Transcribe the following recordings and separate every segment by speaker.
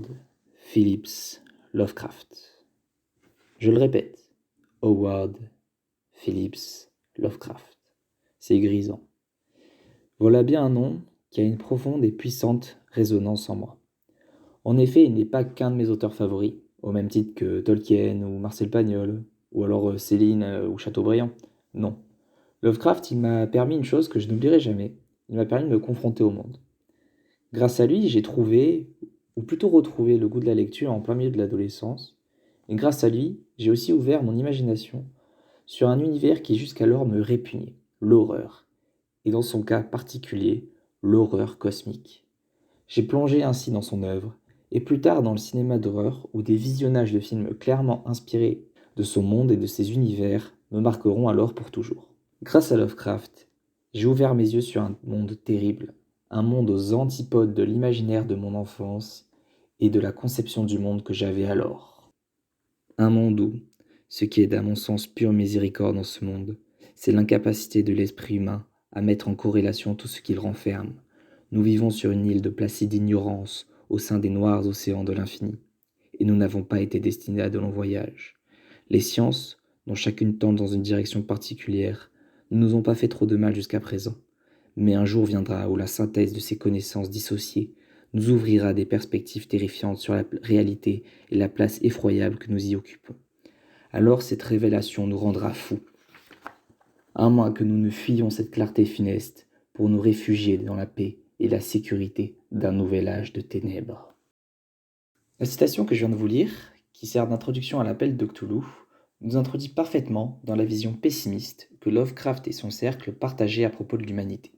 Speaker 1: Howard Phillips Lovecraft. Je le répète, Howard Phillips Lovecraft. C'est grisant. Voilà bien un nom qui a une profonde et puissante résonance en moi. En effet, il n'est pas qu'un de mes auteurs favoris, au même titre que Tolkien ou Marcel Pagnol, ou alors Céline ou Chateaubriand. Non. Lovecraft, il m'a permis une chose que je n'oublierai jamais. Il m'a permis de me confronter au monde. Grâce à lui, j'ai trouvé, ou plutôt retrouvé, le goût de la lecture en plein milieu de l'adolescence. Et grâce à lui, j'ai aussi ouvert mon imagination sur un univers qui jusqu'alors me répugnait, l'horreur. Et dans son cas particulier, l'horreur cosmique. J'ai plongé ainsi dans son œuvre, et plus tard dans le cinéma d'horreur, où des visionnages de films clairement inspirés de son monde et de ses univers me marqueront alors pour toujours. Grâce à Lovecraft, j'ai ouvert mes yeux sur un monde terrible, un monde aux antipodes de l'imaginaire de mon enfance et de la conception du monde que j'avais alors. Un monde où, ce qui est à mon sens pure miséricorde dans ce monde, c'est l'incapacité de l'esprit humain à mettre en corrélation tout ce qu'il renferme. Nous vivons sur une île de placide ignorance au sein des noirs océans de l'infini, et nous n'avons pas été destinés à de longs voyages. Les sciences, dont chacune tend dans une direction particulière, ne nous ont pas fait trop de mal jusqu'à présent. Mais un jour viendra où la synthèse de ces connaissances dissociées nous ouvrira des perspectives terrifiantes sur la réalité et la place effroyable que nous y occupons. Alors cette révélation nous rendra fous. À moins que nous ne fuyions cette clarté funeste pour nous réfugier dans la paix et la sécurité d'un nouvel âge de ténèbres. La citation que je viens de vous lire, qui sert d'introduction à l'appel de Cthulhu, nous introduit parfaitement dans la vision pessimiste que Lovecraft et son cercle partageaient à propos de l'humanité.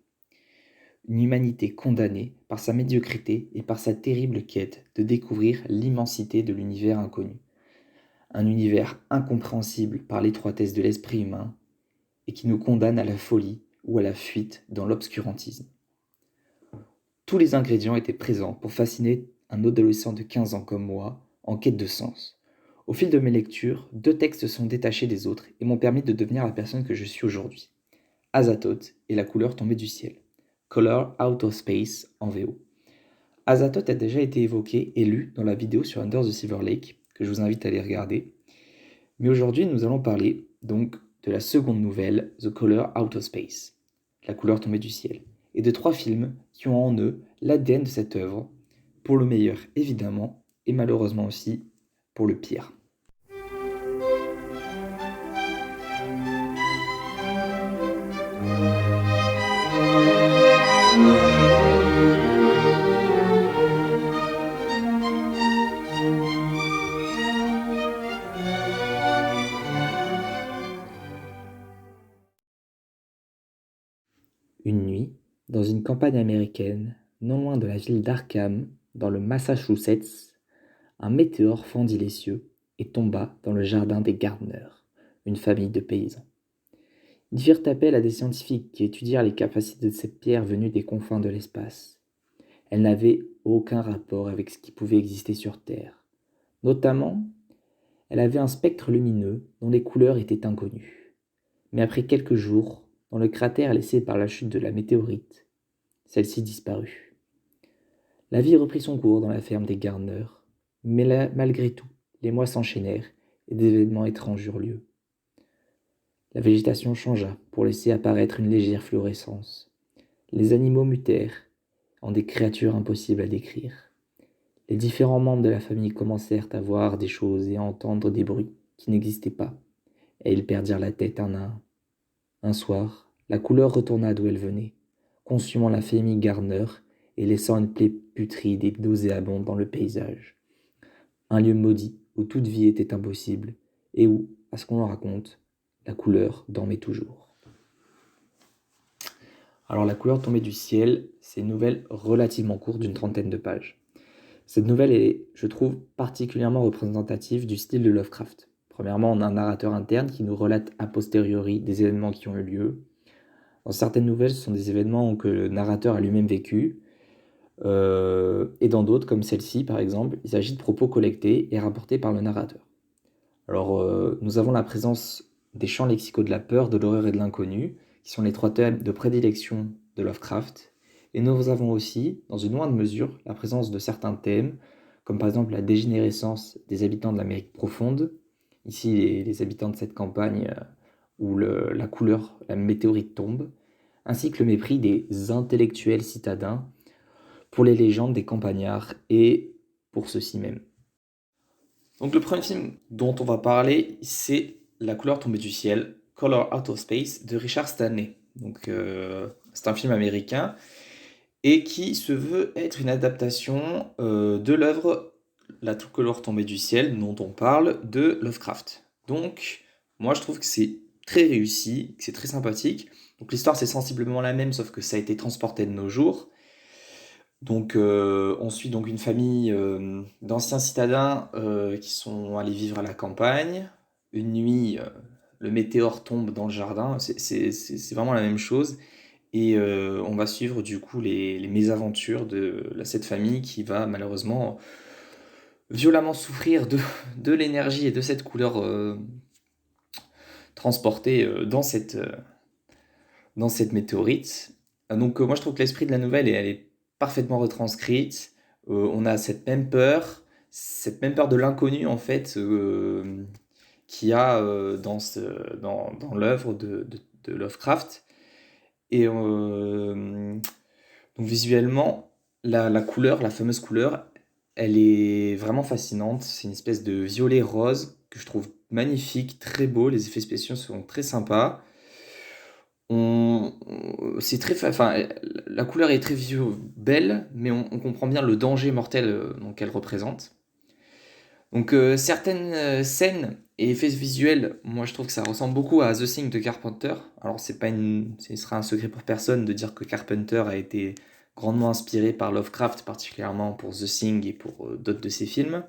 Speaker 1: Une humanité condamnée par sa médiocrité et par sa terrible quête de découvrir l'immensité de l'univers inconnu. Un univers incompréhensible par l'étroitesse de l'esprit humain et qui nous condamne à la folie ou à la fuite dans l'obscurantisme. Tous les ingrédients étaient présents pour fasciner un adolescent de 15 ans comme moi en quête de sens. Au fil de mes lectures, 2 textes se sont détachés des autres et m'ont permis de devenir la personne que je suis aujourd'hui. Azathoth et la couleur tombée du ciel. Color Out of Space en VO. Azathoth a déjà été évoqué et lu dans la vidéo sur Under the Silver Lake, que je vous invite à aller regarder. Mais aujourd'hui, nous allons parler donc de la seconde nouvelle, The Color Out of Space, la couleur tombée du ciel, et de 3 films qui ont en eux l'ADN de cette œuvre, pour le meilleur évidemment, et malheureusement aussi pour le pire. Une nuit, dans une campagne américaine, non loin de la ville d'Arkham, dans le Massachusetts, un météore fendit les cieux et tomba dans le jardin des Gardner, une famille de paysans. Ils firent appel à des scientifiques qui étudièrent les capacités de cette pierre venue des confins de l'espace. Elle n'avait aucun rapport avec ce qui pouvait exister sur Terre. Notamment, elle avait un spectre lumineux dont les couleurs étaient inconnues. Mais après quelques jours, dans le cratère laissé par la chute de la météorite, celle-ci disparut. La vie reprit son cours dans la ferme des Gardner, mais là, malgré tout, les mois s'enchaînèrent et des événements étranges eurent lieu. La végétation changea pour laisser apparaître une légère fluorescence. Les animaux mutèrent en des créatures impossibles à décrire. Les différents membres de la famille commencèrent à voir des choses et à entendre des bruits qui n'existaient pas, et ils perdirent la tête un à un. Un soir, la couleur retourna d'où elle venait, consumant la famille Gardner et laissant une plaie putride et nauséabonde dans le paysage. Un lieu maudit où toute vie était impossible et où, à ce qu'on en raconte, la couleur dormait toujours. Alors la couleur tombée du ciel, c'est une nouvelle relativement courte d'une 30aine de pages. Cette nouvelle est, je trouve, particulièrement représentative du style de Lovecraft. Premièrement, on a un narrateur interne qui nous relate a posteriori des événements qui ont eu lieu. Dans certaines nouvelles, ce sont des événements que le narrateur a lui-même vécu. Et dans d'autres, comme celle-ci par exemple, il s'agit de propos collectés et rapportés par le narrateur. Alors, nous avons la présence des champs lexicaux de la peur, de l'horreur et de l'inconnu, qui sont les 3 thèmes de prédilection de Lovecraft. Et nous avons aussi, dans une moindre mesure, la présence de certains thèmes, comme par exemple la dégénérescence des habitants de l'Amérique profonde, ici les habitants de cette campagne où la couleur, la météorite tombe, ainsi que le mépris des intellectuels citadins pour les légendes des campagnards et pour ceux-ci même. Donc le premier film dont on va parler, c'est La couleur tombée du ciel, Color Out of Space, de Richard Stanley. Donc c'est un film américain et qui se veut être une adaptation de l'œuvre La couleur tombée du ciel, dont on parle, de Lovecraft. Donc moi je trouve que c'est très réussi, que c'est très sympathique. Donc l'histoire c'est sensiblement la même, sauf que ça a été transporté de nos jours. Donc, on suit donc une famille d'anciens citadins qui sont allés vivre à la campagne. Une nuit, le météore tombe dans le jardin. C'est vraiment la même chose. Et on va suivre du coup les mésaventures de cette famille qui va malheureusement violemment souffrir de l'énergie et de cette couleur transportée dans cette météorite. Donc moi je trouve que l'esprit de la nouvelle, elle est parfaitement retranscrite. On a cette même peur de l'inconnu en fait, qu'il y a dans l'œuvre de Lovecraft. Et donc visuellement, la couleur, la fameuse couleur, elle est vraiment fascinante. C'est une espèce de violet rose que je trouve magnifique, très beau. Les effets spéciaux sont très sympas. C'est enfin, la couleur est très belle, mais on comprend bien le danger mortel donc qu'elle représente. Donc certaines scènes et effets visuels, moi je trouve que ça ressemble beaucoup à The Thing de Carpenter. Alors ce sera un secret pour personne de dire que Carpenter a été grandement inspiré par Lovecraft, particulièrement pour The Thing et pour d'autres de ses films.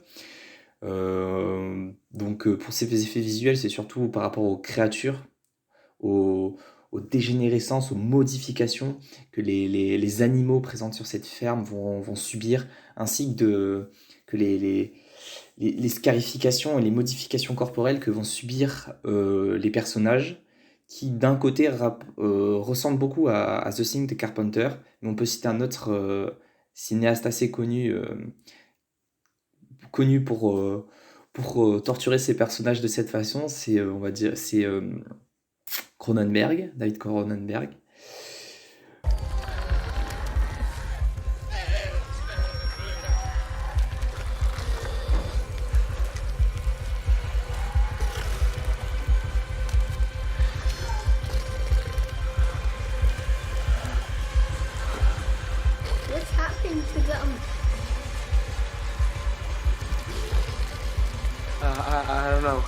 Speaker 1: Donc pour ces effets visuels, c'est surtout par rapport aux créatures, aux dégénérescences, aux modifications que les animaux présents sur cette ferme vont subir, ainsi que les scarifications et les modifications corporelles que vont subir les personnages, qui d'un côté ressemblent beaucoup à The Thing de Carpenter, mais on peut citer un autre cinéaste assez connu pour torturer ses personnages de cette façon, c'est on va dire c'est Cronenberg, David Cronenberg.
Speaker 2: What's happening to them?
Speaker 3: I don't know.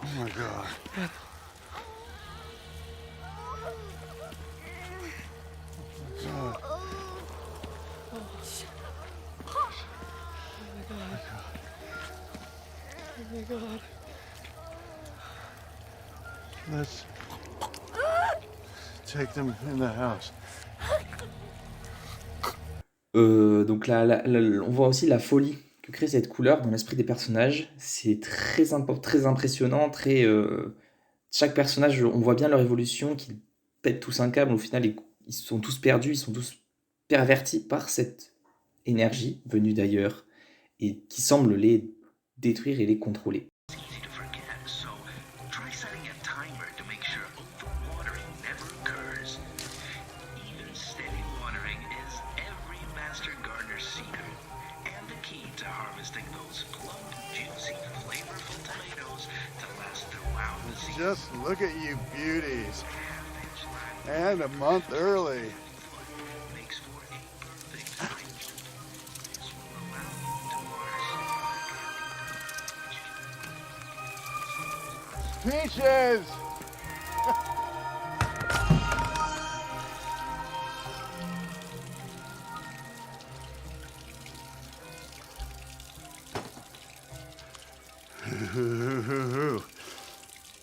Speaker 4: Oh my God. God.
Speaker 3: Oh my God.
Speaker 4: Let's take them in the house.
Speaker 1: Donc on voit aussi la folie que crée cette couleur dans l'esprit des personnages. C'est très impressionnant, chaque personnage, on voit bien leur évolution, qu'ils pètent tous un câble. Au final, ils sont tous perdus, ils sont tous pervertis par cette énergie venue d'ailleurs et qui semble les détruire et les contrôler.
Speaker 5: It's easy to forget, so try setting a timer to make sure overwatering
Speaker 4: just look at you beauties. And a month early. Peaches!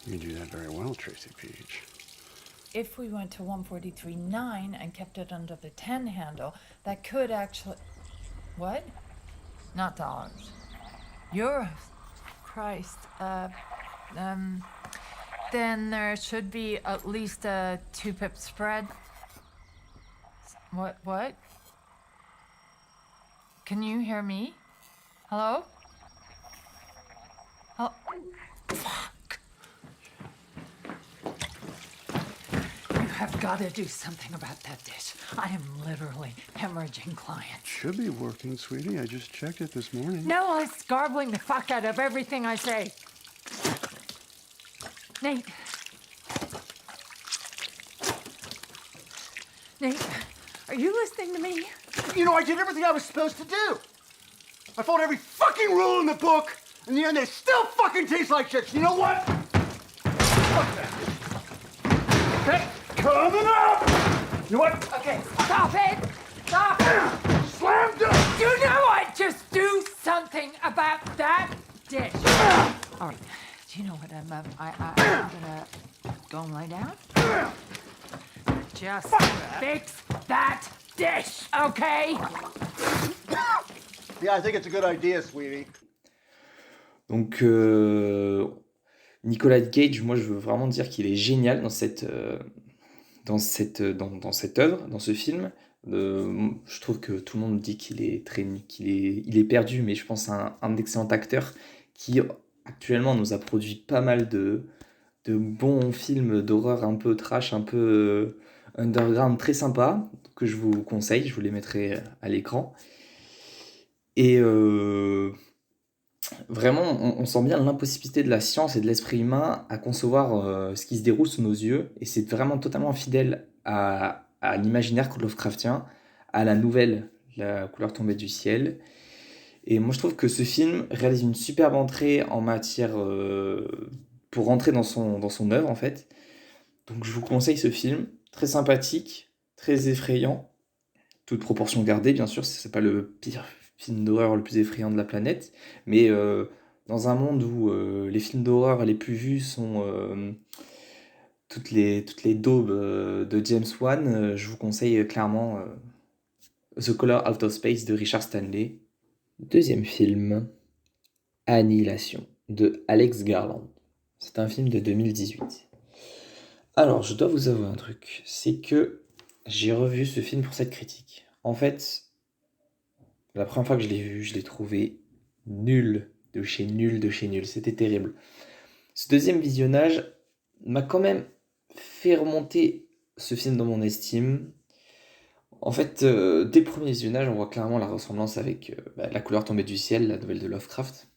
Speaker 4: You do that very well, Tracy Peach.
Speaker 5: If we went to 143.9 and kept it under the 10 handle, that could actually... What? Not dollars. Euros. Christ. Then there should be at least a 2-pip spread. What? Can you hear me? Hello? Hello? Fuck. You have got to do something about that dish. I am literally hemorrhaging clients.
Speaker 4: Should be working, sweetie. I just checked it this morning.
Speaker 5: No, it's garbling the fuck out of everything I say. Nate. Nate, are you listening to me?
Speaker 6: You know, I did everything I was supposed to do. I followed every fucking rule in the book. In the end, they still fucking taste like shit. You know what? Fuck that. Okay, coming up. You know what?
Speaker 5: Okay, stop it! Stop!
Speaker 6: Slam dunk.
Speaker 5: You know what? Just do something about that dish. All right. Do you know what I'm gonna go and lie down? Just fix that dish, okay?
Speaker 6: Yeah, I think it's a good idea, sweetie.
Speaker 1: Donc, Nicolas Cage, moi, je veux vraiment dire qu'il est génial dans cette œuvre, dans ce film. Je trouve que tout le monde dit qu'il est perdu, mais je pense à un excellent acteur qui actuellement nous a produit pas mal de bons films d'horreur un peu trash, un peu underground, très sympa, que je vous conseille, je vous les mettrai à l'écran. Et vraiment, on sent bien l'impossibilité de la science et de l'esprit humain à concevoir ce qui se déroule sous nos yeux, et c'est vraiment totalement fidèle à l'imaginaire Lovecraftien, à la nouvelle La couleur tombée du ciel. Et moi je trouve que ce film réalise une superbe entrée en matière pour rentrer dans son œuvre en fait. Donc je vous conseille ce film, très sympathique, très effrayant, toute proportion gardée bien sûr, c'est pas le pire film d'horreur le plus effrayant de la planète, mais dans un monde où les films d'horreur les plus vus sont toutes les daubes de James Wan, je vous conseille clairement The Color Out of Space de Richard Stanley. Deuxième film, Annihilation de Alex Garland. C'est un film de 2018. Alors, je dois vous avouer un truc, c'est que j'ai revu ce film pour cette critique. En fait, la première fois que je l'ai vu, je l'ai trouvé nul de chez nul de chez nul. C'était terrible. Ce deuxième visionnage m'a quand même fait remonter ce film dans mon estime. En fait, dès le premier visionnage, on voit clairement la ressemblance avec La couleur tombée du ciel, la nouvelle de Lovecraft.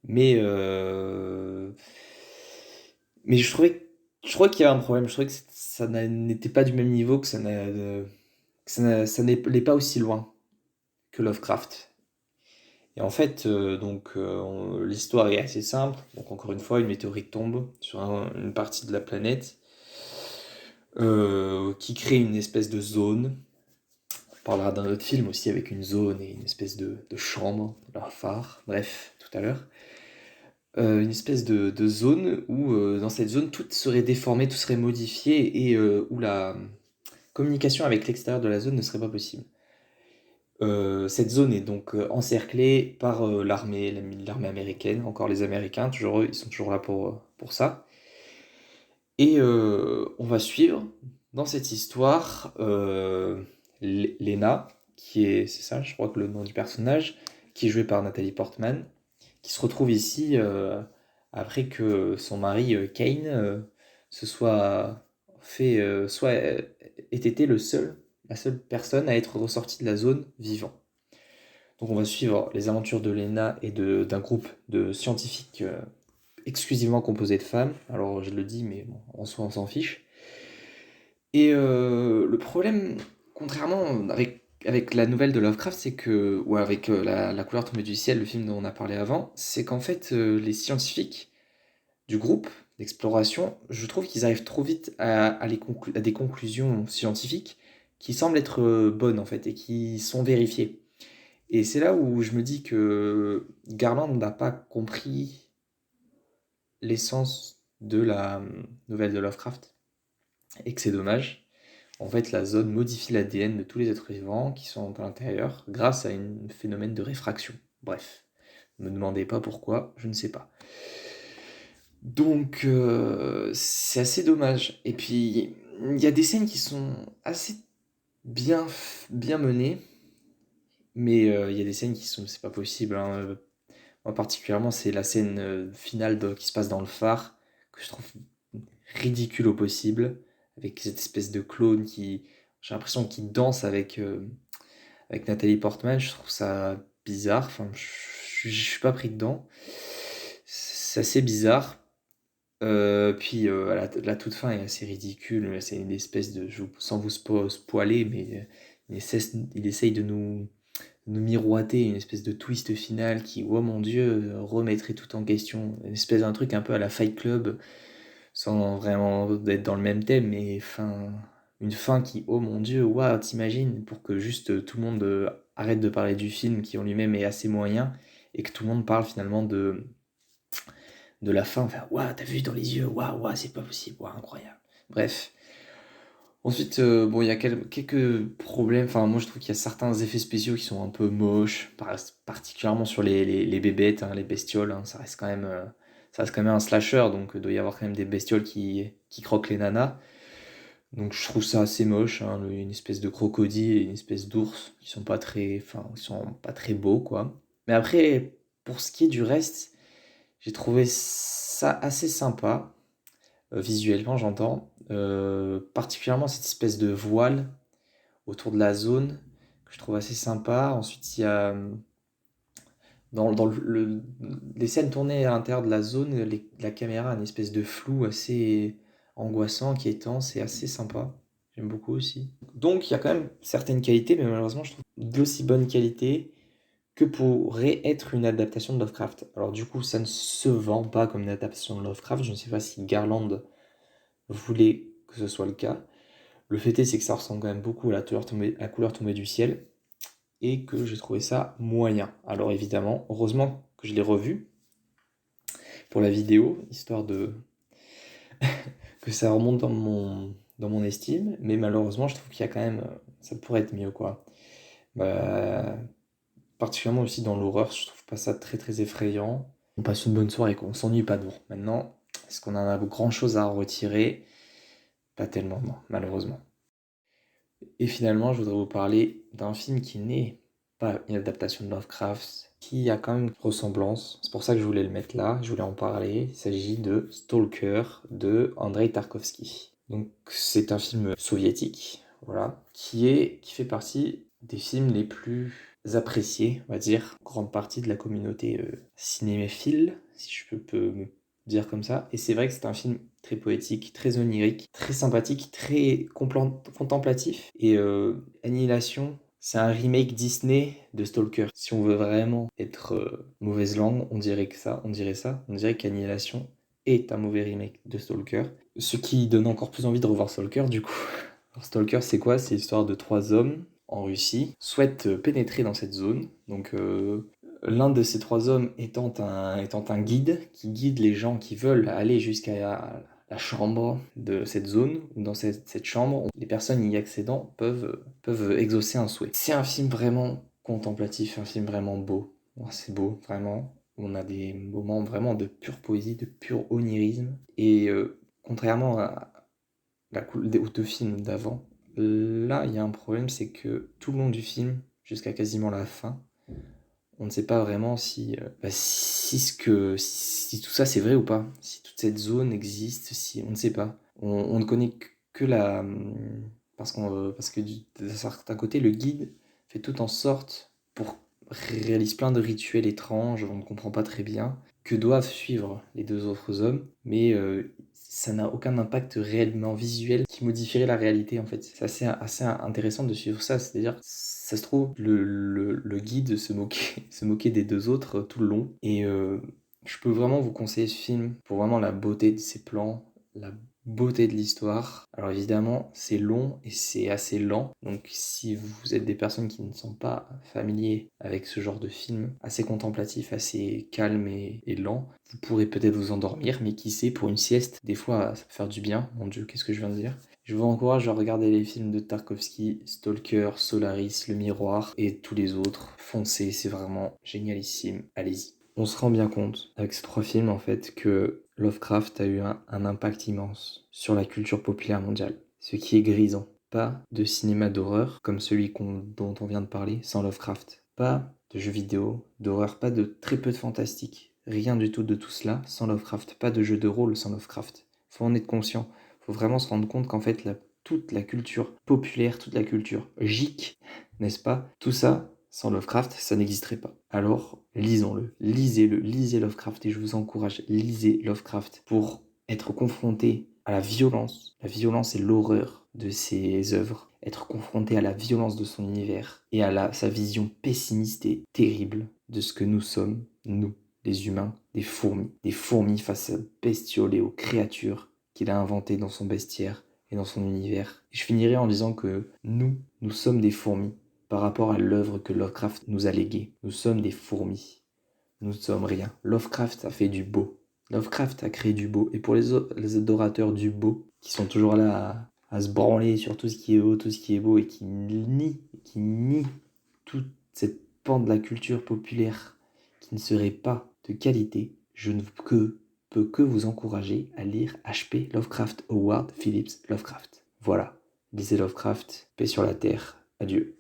Speaker 1: Mais je trouvais qu'il y avait un problème. Je trouvais que ça n'était pas du même niveau, que ça n'allait pas aussi loin que Lovecraft. Et en fait, l'histoire est assez simple. Donc encore une fois, une météorite tombe sur une partie de la planète qui crée une espèce de zone. On parlera d'un autre film aussi avec une zone et une espèce de chambre, leur phare, bref, tout à l'heure. Une espèce de zone où, dans cette zone, tout serait déformé, tout serait modifié et où la communication avec l'extérieur de la zone ne serait pas possible. Cette zone est donc encerclée par l'armée américaine, encore les Américains, ils sont toujours là pour ça. Et on va suivre dans cette histoire Lena, c'est ça, je crois que le nom du personnage, qui est joué par Nathalie Portman, qui se retrouve ici après que son mari Kane ait été la seule personne à être ressortie de la zone vivant. Donc on va suivre les aventures de Lena et d'un groupe de scientifiques exclusivement composé de femmes. Alors je le dis, mais bon, en soi on s'en fiche. Et le problème, contrairement avec la nouvelle de Lovecraft, c'est que, ou avec la couleur tombée du ciel, le film dont on a parlé avant, c'est qu'en fait les scientifiques du groupe d'exploration, je trouve qu'ils arrivent trop vite à des conclusions scientifiques qui semblent être bonnes en fait et qui sont vérifiées. Et c'est là où je me dis que Garland n'a pas compris l'essence de la nouvelle de Lovecraft et que c'est dommage. En fait, la zone modifie l'ADN de tous les êtres vivants qui sont à l'intérieur grâce à un phénomène de réfraction. Bref, ne me demandez pas pourquoi, je ne sais pas. Donc, c'est assez dommage. Et puis, il y a des scènes qui sont assez bien menées, mais il y a des scènes qui sont, c'est pas possible, hein. Moi, particulièrement, c'est la scène finale qui se passe dans le phare, que je trouve ridicule au possible, avec cette espèce de clone qui, j'ai l'impression qu'il danse avec Nathalie Portman. Je trouve ça bizarre. Enfin, je suis pas pris dedans. C'est assez bizarre. Puis la toute fin est assez ridicule. C'est une espèce de, sans vous spoiler, mais il essaye de nous miroiter une espèce de twist final qui, oh mon Dieu, remettrait tout en question. Une espèce d'un truc un peu à la Fight Club, sans vraiment être dans le même thème, mais une fin qui, oh mon Dieu, waouh, t'imagines, pour que juste tout le monde arrête de parler du film qui en lui-même est assez moyen, et que tout le monde parle finalement de la fin, enfin, waouh, t'as vu dans les yeux, waouh, c'est pas possible, waouh, incroyable. Bref. Ensuite, bon, il y a quelques problèmes. Enfin, moi, je trouve qu'il y a certains effets spéciaux qui sont un peu moches, particulièrement sur les bébêtes, hein, les bestioles, hein. Ça reste quand même un slasher, donc il doit y avoir quand même des bestioles qui croquent les nanas. Donc, je trouve ça assez moche, hein, une espèce de crocodile et une espèce d'ours qui sont pas très beaux, quoi. Mais après, pour ce qui est du reste, j'ai trouvé ça assez sympa. Visuellement j'entends, particulièrement cette espèce de voile autour de la zone que je trouve assez sympa. Ensuite il y a dans les scènes tournées à l'intérieur de la zone, la caméra a une espèce de flou assez angoissant, inquiétant, c'est assez sympa. J'aime beaucoup aussi. Donc il y a quand même certaines qualités, mais malheureusement je trouve d'aussi bonne qualité que pourrait être une adaptation de Lovecraft. Alors du coup, ça ne se vend pas comme une adaptation de Lovecraft. Je ne sais pas si Garland voulait que ce soit le cas. Le fait est, c'est que ça ressemble quand même beaucoup à la couleur tombée du ciel, et que j'ai trouvé ça moyen. Alors évidemment, heureusement que je l'ai revu pour la vidéo, histoire de que ça remonte dans mon estime, mais malheureusement, je trouve qu'il y a quand même, ça pourrait être mieux, quoi. Particulièrement aussi dans l'horreur, je trouve pas ça très très effrayant. On passe une bonne soirée, quoi. On s'ennuie pas de vous. Maintenant, est-ce qu'on en a grand chose à en retirer? Pas tellement, non, malheureusement. Et finalement, je voudrais vous parler d'un film qui n'est pas une adaptation de Lovecraft, qui a quand même une ressemblance. C'est pour ça que je voulais le mettre là, je voulais en parler. Il s'agit de Stalker de Andrei Tarkovsky. Donc c'est un film soviétique, voilà, qui fait partie des films les plus appréciés, on va dire, grande partie de la communauté cinéphile, si je peux me dire comme ça. Et c'est vrai que c'est un film très poétique, très onirique, très sympathique, très contemplatif. Et Annihilation, c'est un remake Disney de Stalker. Si on veut vraiment être mauvaise langue, on dirait ça. On dirait qu'Annihilation est un mauvais remake de Stalker. Ce qui donne encore plus envie de revoir Stalker, du coup. Alors, Stalker, c'est quoi? C'est l'histoire de 3 hommes en Russie souhaitent pénétrer dans cette zone. Donc, l'un de ces 3 hommes étant un guide qui guide les gens qui veulent aller jusqu'à la chambre de cette zone, ou dans cette chambre, les personnes y accédant peuvent exaucer un souhait. C'est un film vraiment contemplatif, un film vraiment beau. C'est beau, vraiment. On a des moments vraiment de pure poésie, de pur onirisme. Et contrairement aux 2 films d'avant, là, il y a un problème, c'est que tout le long du film, jusqu'à quasiment la fin, on ne sait pas vraiment si tout ça c'est vrai ou pas, si toute cette zone existe, si on ne sait pas. On ne connaît que parce que d'un certain côté, le guide fait tout en sorte pour réaliser plein de rituels étranges, on ne comprend pas très bien. que doivent suivre les deux autres hommes, mais ça n'a aucun impact réellement visuel qui modifierait la réalité en fait. C'est assez intéressant de suivre ça, c'est-à-dire ça se trouve le guide se moquait des deux autres tout le long, et je peux vraiment vous conseiller ce film pour vraiment la beauté de ses plans, la beauté de l'histoire. Alors évidemment, c'est long et c'est assez lent, donc si vous êtes des personnes qui ne sont pas familiers avec ce genre de film, assez contemplatif, assez calme et lent, vous pourrez peut-être vous endormir, mais qui sait, pour une sieste, des fois, ça peut faire du bien. Mon Dieu, qu'est-ce que je viens de dire? Je vous encourage à regarder les films de Tarkovsky, Stalker, Solaris, Le Miroir et tous les autres. Foncez, c'est vraiment génialissime, allez-y. On se rend bien compte, avec ces 3 films, en fait, que Lovecraft a eu un impact immense sur la culture populaire mondiale. Ce qui est grisant. Pas de cinéma d'horreur, comme celui dont on vient de parler, sans Lovecraft. Pas de jeux vidéo d'horreur, pas de très peu de fantastique. Rien du tout de tout cela sans Lovecraft. Pas de jeux de rôle sans Lovecraft. Faut en être conscient. Faut vraiment se rendre compte qu'en fait, toute la culture populaire, toute la culture geek, n'est-ce pas? Tout ça, sans Lovecraft, ça n'existerait pas. Alors, lisons-le, lisez Lovecraft, et je vous encourage, lisez Lovecraft pour être confronté à la violence et l'horreur de ses œuvres, être confronté à la violence de son univers et à sa vision pessimiste et terrible de ce que nous sommes, nous, les humains, des fourmis face aux bestioles et aux créatures qu'il a inventées dans son bestiaire et dans son univers. Et je finirai en disant que nous sommes des fourmis par rapport à l'œuvre que Lovecraft nous a léguée. Nous sommes des fourmis. Nous ne sommes rien. Lovecraft a fait du beau. Lovecraft a créé du beau. Et pour les adorateurs du beau, qui sont toujours là à se branler sur tout ce qui est beau, tout ce qui est beau, et qui nient toute cette pente de la culture populaire qui ne serait pas de qualité, je ne peux que vous encourager à lire H.P. Lovecraft, Howard Phillips Lovecraft. Voilà, lisez Lovecraft, paix sur la terre, adieu.